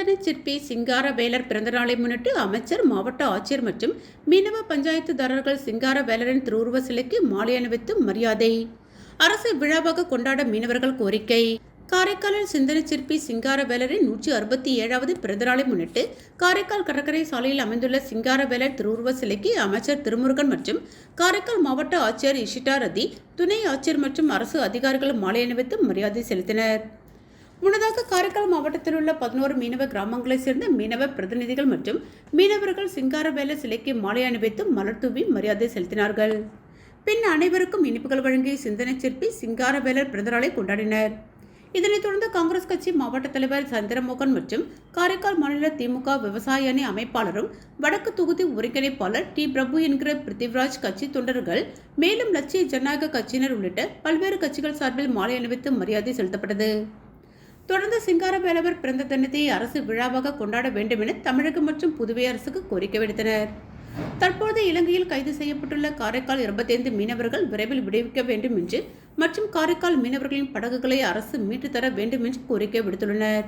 சிந்தனை சிற்பி சிங்காரவேலர் பிறந்தநாளை முன்னிட்டு அமைச்சர், மாவட்ட ஆட்சியர் மற்றும் மீனவ பஞ்சாயத்துதாரர்கள் சிங்காரவேலரின் திருவுருவ சிலைக்கு மாலை அணிவித்து மரியாதை. அரசு விழாவாக கொண்டாட மீனவர்கள் கோரிக்கை. காரைக்காலில் சிந்தனை சிற்பி சிங்காரவேலரின் 167வது பிறந்தநாளை முன்னிட்டு காரைக்கால் கடற்கரை சாலையில் அமைந்துள்ள சிங்காரவேலர் திருவுருவ சிலைக்கு அமைச்சர் திருமுருகன் மற்றும் காரைக்கால் மாவட்ட ஆட்சியர் இஷிதா ரதி, துணை ஆட்சியர் மற்றும் அரசு அதிகாரிகள் மாலை அணிவித்து மரியாதை செலுத்தினர். முன்னதாக காரைக்கால் மாவட்டத்தில் உள்ள 11 மீனவ கிராமங்களைச் சேர்ந்த மீனவ பிரதிநிதிகள் மற்றும் மீனவர்கள் சிங்காரவேலர் சிலைக்கு மாலை அணிவித்து மலர் தூவி மரியாதை செலுத்தினார்கள். பின் அனைவருக்கும் இனிப்புகள் வழங்கி சிந்தனை சிற்பி சிங்காரவேலர் பிறந்தநாளை கொண்டாடினர். இதனைத் தொடர்ந்து காங்கிரஸ் கட்சி மாவட்ட தலைவர் சந்திரமோகன் மற்றும் காரைக்கால் மாநில திமுக விவசாய அணி அமைப்பாளரும் வடக்கு தொகுதி ஒருங்கிணைப்பாளர் டி. பிரபு என்கிற பிருத்திவிராஜ் கட்சி தொண்டர்கள், மேலும் லட்சிய ஜனநாயக கட்சியினர் உள்ளிட்ட பல்வேறு கட்சிகள் சார்பில் மாலை அணிவித்து மரியாதை செலுத்தப்பட்டது. தொடர்ந்து சிங்காரவேலர் பிறந்த தினத்தை அரசு விழாவாக கொண்டாட வேண்டும் என தமிழகம் மற்றும் புதுவை அரசுக்கு கோரிக்கை விடுத்தனர். தற்போது இலங்கையில் கைது செய்யப்பட்டுள்ள காரைக்கால் 25 மீனவர்கள் விரைவில் விடுவிக்க வேண்டும் என்று மற்றும் காரைக்கால் மீனவர்களின் படகுகளை அரசு மீட்டு தர வேண்டும் என்று கோரிக்கை விடுத்துள்ளனர்.